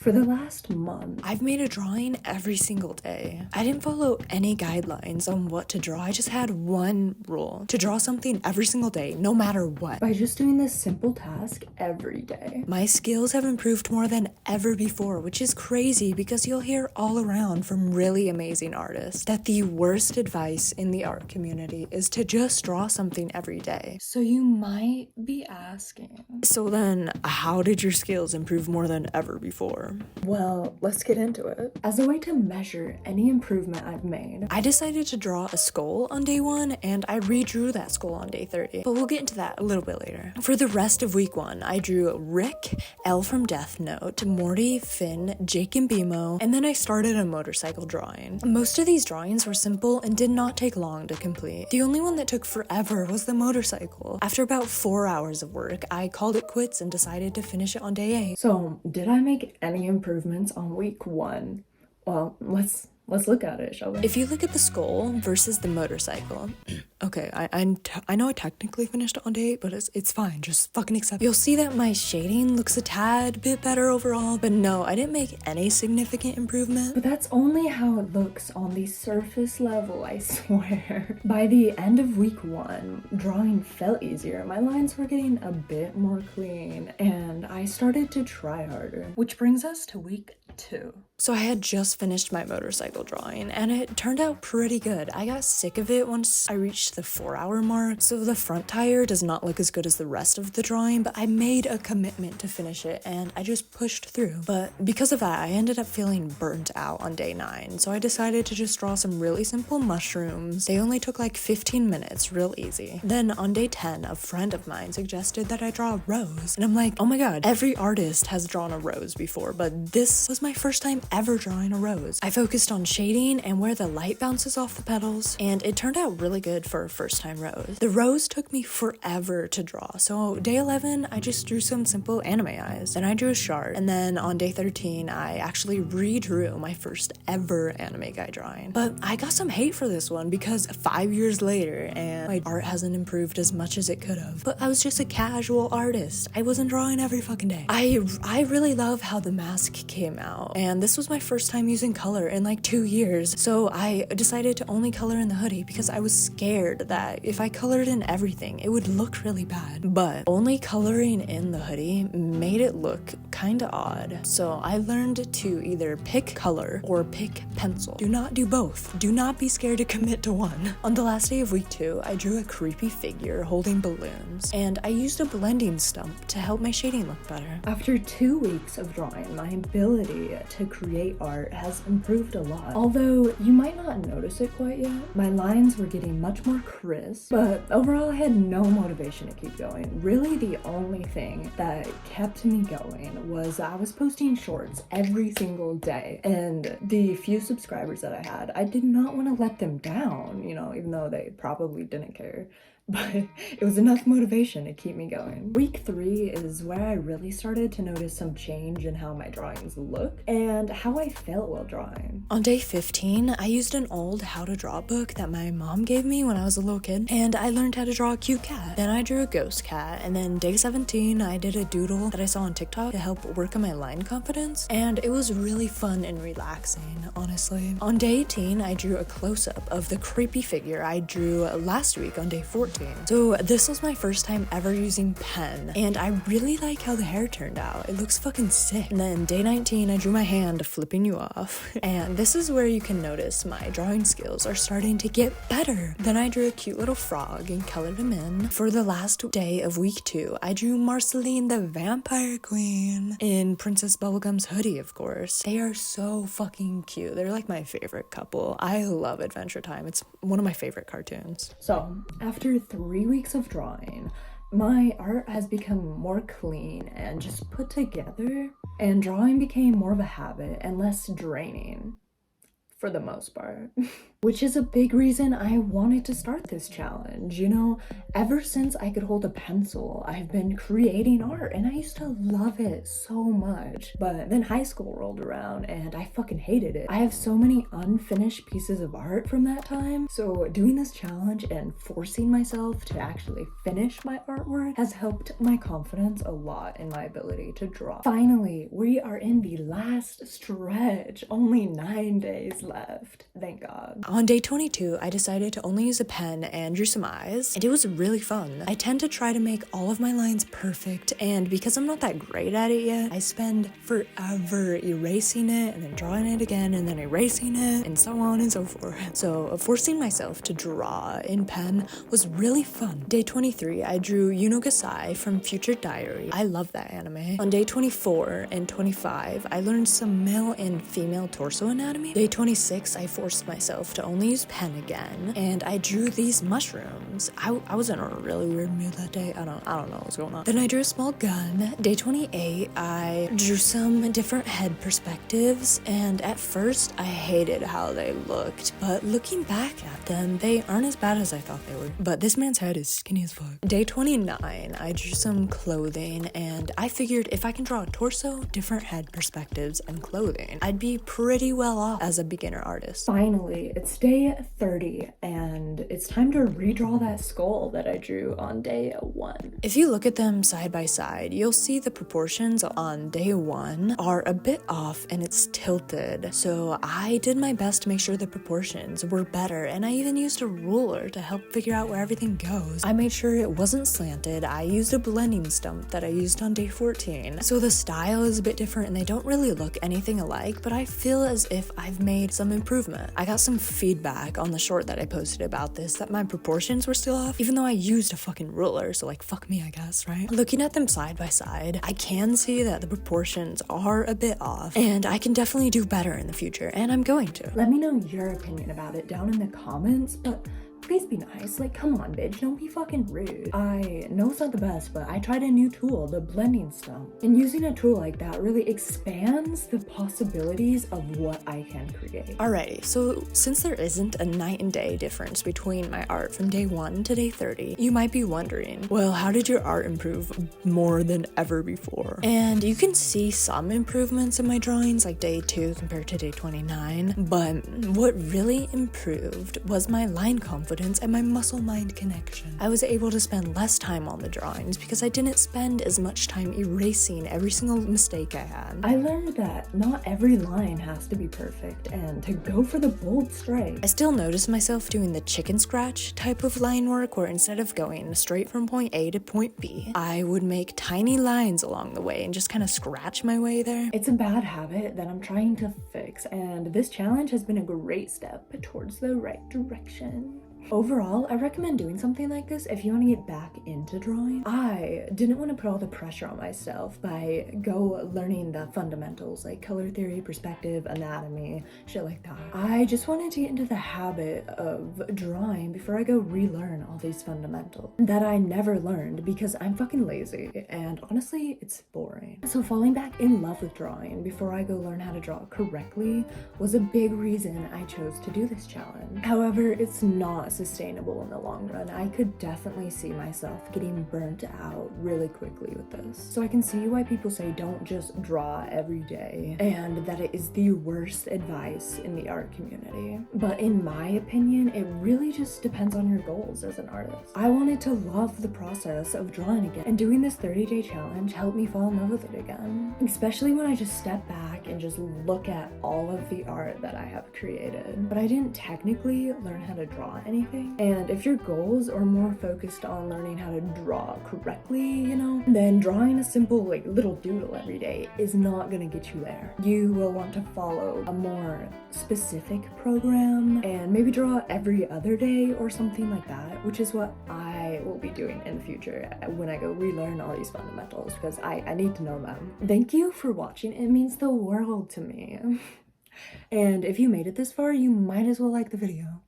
For the last month, I've made a drawing every single day. I didn't follow any guidelines on what to draw. I just had one rule: to draw something every single day, no matter what. by just doing this simple task every day. My skills have improved more than ever before, which is crazy because you'll hear all around from really amazing artists that the worst advice in the art community is to just draw something every day. So you might be asking, So then, how did your skills improve more than ever before? well, let's get into it. As a way to measure any improvement I've made, I decided to draw a skull on day 1, and I redrew that skull on day 30, but we'll get into that a little bit later. For the rest of week 1, I drew Rick, Elle from Death Note, Morty, Finn, Jake and Bimo, and then I started a motorcycle drawing. Most of these drawings were simple and did not take long to complete. The only one that took forever was the motorcycle. After about 4 hours of work, I called it quits and decided to finish it on day 8. so did I make any improvements on week 1? Well, let's look at it, shall we? If you look at the skull versus the motorcycle, okay, I know I technically finished it on day 8, but it's fine, just fucking accept it. You'll see that my shading looks a tad bit better overall, but no, I didn't make any significant improvement. But that's only how it looks on the surface level, I swear. By the end of week 1, drawing felt easier. My lines were getting a bit more clean, and I started to try harder. Which brings us to week 2. So I had just finished my motorcycle drawing, and it turned out pretty good. I got sick of it once I reached the 4-hour mark, so the front tire does not look as good as the rest of the drawing, but I made a commitment to finish it, and I just pushed through. But because of that, I ended up feeling burnt out on day 9, so I decided to just draw some really simple mushrooms. They only took like 15 minutes, real easy. Then on day 10, a friend of mine suggested that I draw a rose, and I'm like, oh my god, every artist has drawn a rose before, but this was my first time ever drawing a rose. I focused on shading and where the light bounces off the petals, and it turned out really good for a first time rose. The rose took me forever to draw, so day 11 I just drew some simple anime eyes. Then I drew a shark, and then on day 13 I actually redrew my first ever anime guy drawing. But I got some hate for this one because 5 years later and my art hasn't improved as much as it could have. But I was just a casual artist. I wasn't drawing every fucking day. I really love how the mask came out, and this was my first time using color in like 2 years, so I decided to only color in the hoodie because I was scared that if I colored in everything it would look really bad. But only coloring in the hoodie made it look kinda odd, so I learned to either pick color or pick pencil. Do not do both. Do not be scared to commit to one. On the last day of week 2, I drew a creepy figure holding balloons, and I used a blending stump to help my shading look better. After 2 weeks of drawing, my ability to create art has improved a lot. Although you might not notice it quite yet, my lines were getting much more crisp, but overall I had no motivation to keep going. Really the only thing that kept me going was I was posting shorts every single day, and the few subscribers that I had, I did not want to let them down, you know, even though they probably didn't care. But it was enough motivation to keep me going. Week 3 is where I really started to notice some change in how my drawings look and how I felt while drawing. On day 15, I used an old how to draw book that my mom gave me when I was a little kid, and I learned how to draw a cute cat. Then I drew a ghost cat, and then day 17, I did a doodle that I saw on TikTok to help work on my line confidence, and it was really fun and relaxing, honestly. On day 18, I drew a close-up of the creepy figure I drew last week on day 14. So this was my first time ever using pen, and I really like how the hair turned out. It looks fucking sick. And then day 19, I drew my hand flipping you off, and this is where you can notice my drawing skills are starting to get better. Then I drew a cute little frog and colored him in. For the last day of week 2, I drew Marceline the Vampire Queen in Princess Bubblegum's hoodie, of course. They are so fucking cute. They're like my favorite couple. I love Adventure Time. It's one of my favorite cartoons. So after 3 weeks of drawing, my art has become more clean and just put together, and drawing became more of a habit and less draining. for the most part. Which is a big reason I wanted to start this challenge, you know? Ever since I could hold a pencil, I've been creating art and I used to love it so much. But then high school rolled around and I fucking hated it. I have so many unfinished pieces of art from that time. So doing this challenge and forcing myself to actually finish my artwork has helped my confidence a lot in my ability to draw. Finally, we are in the last stretch. Only 9 days left. Thank God. On day 22, I decided to only use a pen and drew some eyes, and it was really fun. I tend to try to make all of my lines perfect, and because I'm not that great at it yet, I spend forever erasing it and then drawing it again and then erasing it and so on and so forth. So forcing myself to draw in pen was really fun. Day 23, I drew Yunogasai from Future Diary. I love that anime. On day 24 and 25, I learned some male and female torso anatomy. Day 26, I forced myself to only use pen again, and I drew these mushrooms. I was in a really weird mood that day. I don't know what's going on. Then I drew a small gun. Day 28, I drew some different head perspectives, and at first I hated how they looked, but looking back at them, they aren't as bad as I thought they were. But this man's head is skinny as fuck. Day 29, I drew some clothing, and I figured if I can draw a torso, different head perspectives, and clothing, I'd be pretty well off as a beginner artist. Finally, it's day 30, and it's time to redraw that skull that I drew on day 1. If you look at them side by side, you'll see the proportions on day 1 are a bit off and it's tilted. So I did my best to make sure the proportions were better, and I even used a ruler to help figure out where everything goes. I made sure it wasn't slanted. I used a blending stump that I used on day 14. So the style is a bit different and they don't really look anything alike, but I feel as if I've made some improvement. I got some feedback on the short that I posted about this that my proportions were still off, even though I used a fucking ruler, so like fuck me, I guess, right? Looking at them side by side, I can see that the proportions are a bit off, and I can definitely do better in the future, and I'm going to. Let me know your opinion about it down in the comments, but please be nice. Like, come on, bitch, don't be fucking rude. I know it's not the best, but I tried a new tool, the blending stump. And using a tool like that really expands the possibilities of what I can create. Alrighty, so since there isn't a night and day difference between my art from day 1 to day 30, you might be wondering, well, how did your art improve more than ever before? And you can see some improvements in my drawings, like day 2 compared to day 29, but what really improved was my line confidence and my muscle-mind connection. I was able to spend less time on the drawings because I didn't spend as much time erasing every single mistake I had. I learned that not every line has to be perfect and to go for the bold strike. I still notice myself doing the chicken scratch type of line work where instead of going straight from point A to point B, I would make tiny lines along the way and just kind of scratch my way there. It's a bad habit that I'm trying to fix, and this challenge has been a great step towards the right direction. Overall, I recommend doing something like this if you want to get back into drawing. I didn't want to put all the pressure on myself by learning the fundamentals like color theory, perspective, anatomy, shit like that. I just wanted to get into the habit of drawing before I go relearn all these fundamentals that I never learned because I'm fucking lazy and honestly, it's boring. So falling back in love with drawing before I go learn how to draw correctly was a big reason I chose to do this challenge. However, it's not sustainable in the long run. I could definitely see myself getting burnt out really quickly with this. So I can see why people say don't just draw every day and that it is the worst advice in the art community. But in my opinion, it really just depends on your goals as an artist. I wanted to love the process of drawing again, and doing this 30-day challenge helped me fall in love with it again. Especially when I just step back and just look at all of the art that I have created. But I didn't technically learn how to draw anything. And if your goals are more focused on learning how to draw correctly, you know, then drawing a simple like little doodle every day is not gonna get you there. You will want to follow a more specific program and maybe draw every other day or something like that, which is what I will be doing in the future when I go relearn all these fundamentals because I need to know them. Thank you for watching. It means the world to me. And if you made it this far, you might as well like the video.